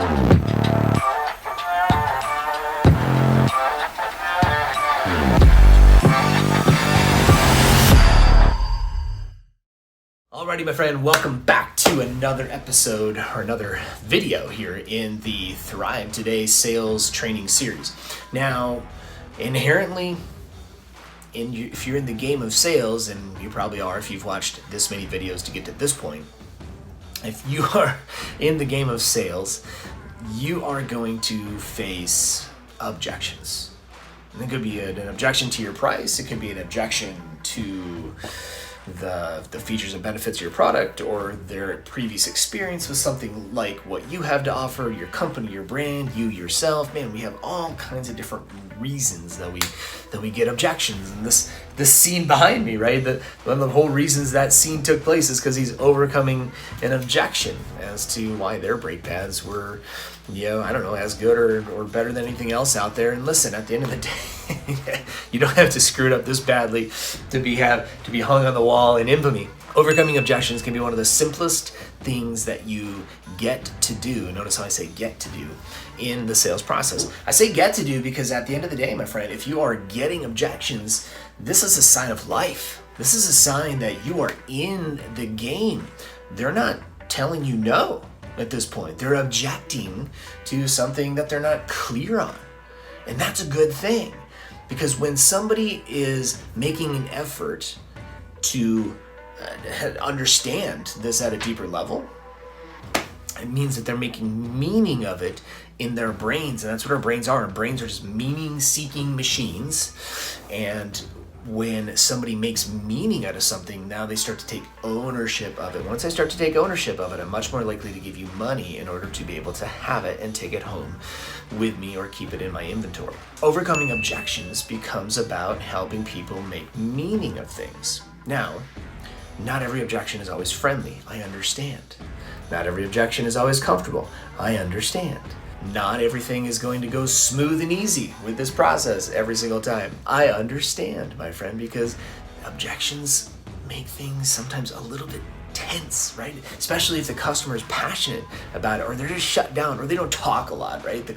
Alrighty, my friend, welcome back to another episode or another video here in the Thrive Today sales training series. Now, inherently, if you're in the game of sales, and you probably are if you've watched this many videos to get to this point, if you are in the game of sales, you are going to face objections. And it could be an objection to your price, it could be an objection to the features and benefits of your product, or their previous experience with something like what you have to offer, your company, your brand, you yourself. Man, we have all kinds of different reasons that we get objections. And this scene behind me, right? One of the whole reasons that scene took place is because he's overcoming an objection as to why their brake pads were, I don't know, as good or better than anything else out there. And listen, at the end of the day, you don't have to screw it up this badly to be hung on the wall in infamy. Overcoming objections can be one of the simplest things that you get to do. Notice how I say get to do in the sales process. I say get to do because at the end of the day, my friend, if you are getting objections, this is a sign of life. This is a sign that you are in the game. They're not telling you no at this point. They're objecting to something that they're not clear on. And that's a good thing, because when somebody is making an effort to understand this at a deeper level, it means that they're making meaning of it in their brains. And that's what our brains are. Our brains are just meaning-seeking machines. And when somebody makes meaning out of something, now they start to take ownership of it. Once I start to take ownership of it, I'm much more likely to give you money in order to be able to have it and take it home with me or keep it in my inventory. Overcoming objections becomes about helping people make meaning of things. Now, not every objection is always friendly. I understand. Not every objection is always comfortable. I understand. Not everything is going to go smooth and easy with this process every single time. I understand, my friend, because objections make things sometimes a little bit tense, right? Especially if the customer is passionate about it, or they're just shut down, or they don't talk a lot, right? The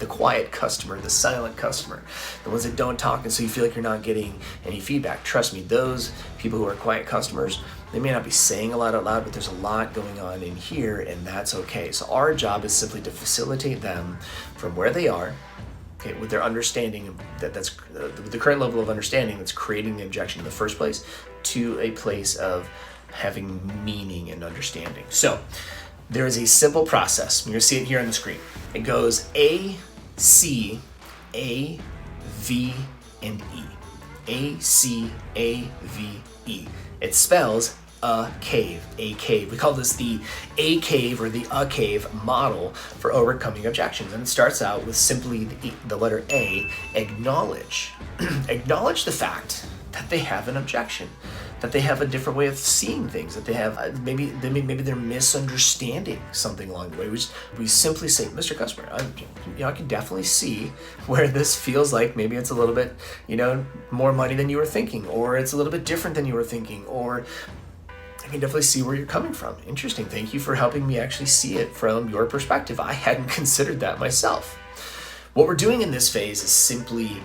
quiet customer, the silent customer, the ones that don't talk, and so you feel like you're not getting any feedback. Trust me, those people who are quiet customers, they may not be saying a lot out loud, but there's a lot going on in here, and that's okay. So our job is simply to facilitate them from where they are, okay, with their understanding that's the current level of understanding that's creating the objection in the first place, to a place of having meaning and understanding. So there is a simple process. You're going to see it here on the screen. It goes A, C, A, V, and E. A, C, A, V, E. It spells a cave. We call this the A cave or the a cave model for overcoming objections. And it starts out with simply the letter A, acknowledge. Acknowledge the fact that they have an objection, that they have a different way of seeing things, that they have maybe they're misunderstanding something along the way. We simply say, Mr. Customer, I can definitely see where this feels like maybe it's a little bit, more money than you were thinking, or it's a little bit different than you were thinking, or I can definitely see where you're coming from. Interesting. Thank you for helping me actually see it from your perspective. I hadn't considered that myself. What we're doing in this phase is simply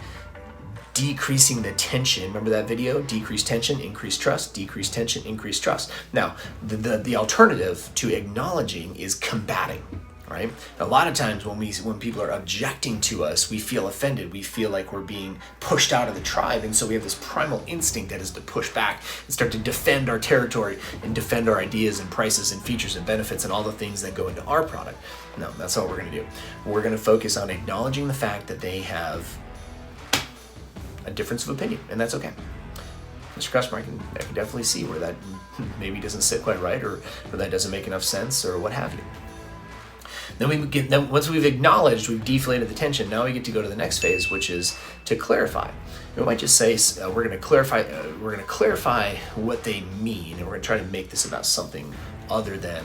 decreasing the tension. Remember that video? Decrease tension, increase trust, decrease tension, increase trust. Now, the alternative to acknowledging is combating, right? A lot of times when people are objecting to us, we feel offended. We feel like we're being pushed out of the tribe. And so we have this primal instinct that is to push back and start to defend our territory and defend our ideas and prices and features and benefits and all the things that go into our product. No, that's not what we're going to do. We're going to focus on acknowledging the fact that they have a difference of opinion, and that's okay. Mr. Customer, I can definitely see where that maybe doesn't sit quite right, or that doesn't make enough sense, or what have you. Then once we've acknowledged, we've deflated the tension, now we get to go to the next phase, which is to clarify. We might just say we're going to clarify what they mean, and we're going to try to make this about something other than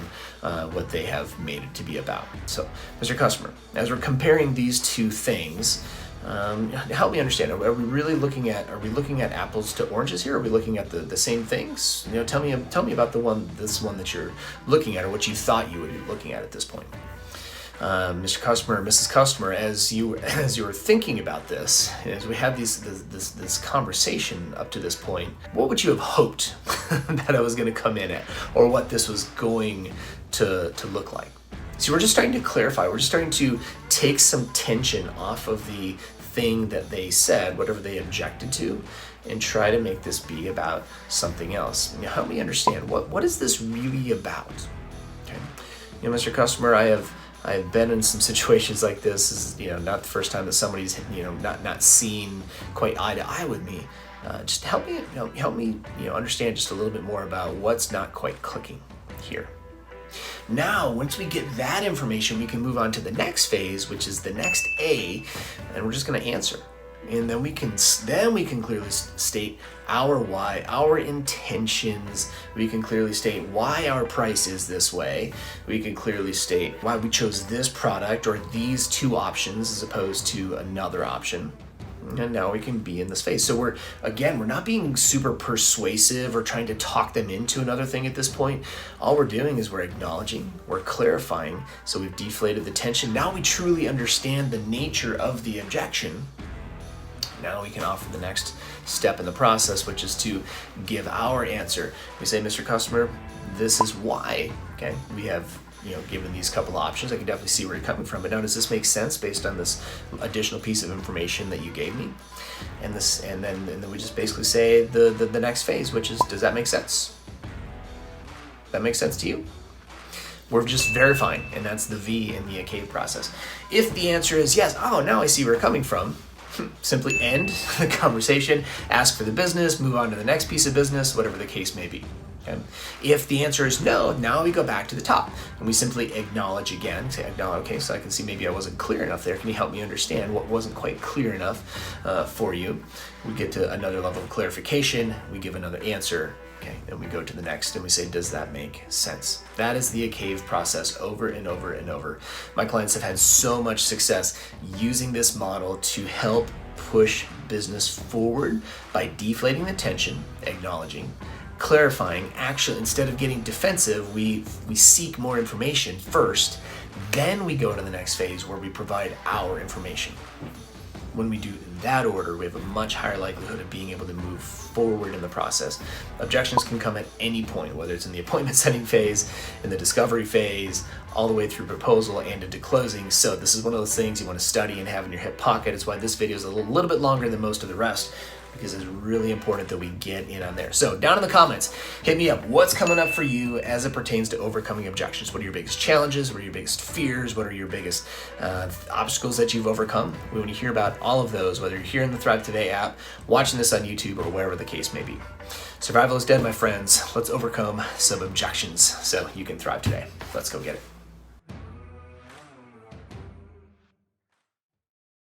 what they have made it to be about. So, Mr. Customer, as we're comparing these two things, help me understand. Are we really looking at apples to oranges here? Are we looking at the same things? Tell me about this one that you're looking at, or what you thought you would be looking at this point. Mr. Customer, Mrs. Customer, as you were thinking about this, as we had this conversation up to this point, what would you have hoped that I was going to come in at, or what this was going to look like? So we're just starting to clarify. We're just starting to take some tension off of the thing that they said, whatever they objected to, and try to make this be about something else. Help me understand, what is this really about? Okay. Mr. Customer, I have been in some situations like this. This is, not the first time that somebody's, not seen quite eye to eye with me. Just help me understand just a little bit more about what's not quite clicking here. Now, once we get that information, we can move on to the next phase, which is the next A, and we're just going to answer. And then we can clearly state our why, our intentions. We can clearly state why our price is this way. We can clearly state why we chose this product or these two options as opposed to another option. And now we can be in this phase. So we're not being super persuasive or trying to talk them into another thing at this point. All we're doing is we're acknowledging, we're clarifying. So we've deflated the tension. Now we truly understand the nature of the objection. Now we can offer the next step in the process, which is to give our answer. We say, Mr. Customer, this is why. Okay, we have given these couple options. I can definitely see where you're coming from, but now does this make sense based on this additional piece of information that you gave me? And then we just basically say the next phase, which is, does that make sense? That makes sense to you? We're just verifying, and that's the V in the cave process. If the answer is yes, now I see where you're coming from, simply end the conversation, ask for the business, move on to the next piece of business, whatever the case may be. Okay. If the answer is no, now we go back to the top and we simply acknowledge again. Say, acknowledge, okay, so I can see maybe I wasn't clear enough there. Can you help me understand what wasn't quite clear enough for you? We get to another level of clarification. We give another answer. Okay, then we go to the next and we say, does that make sense? That is the cave process over and over and over. My clients have had so much success using this model to help push business forward by deflating the tension, acknowledging, clarifying. Actually, instead of getting defensive, we seek more information first, then we go to the next phase where we provide our information. When we do in that order, we have a much higher likelihood of being able to move forward in the process. Objections can come at any point, whether it's in the appointment setting phase, in the discovery phase, all the way through proposal and into closing. So this is one of those things you want to study and have in your hip pocket. It's why this video is a little bit longer than most of the rest, because it's really important that we get in on there. So down in the comments, hit me up. What's coming up for you as it pertains to overcoming objections? What are your biggest challenges? What are your biggest fears? What are your biggest obstacles that you've overcome? We want to hear about all of those, whether you're here in the Thrive Today app, watching this on YouTube, or wherever the case may be. Survival is dead, my friends. Let's overcome some objections so you can thrive today. Let's go get it.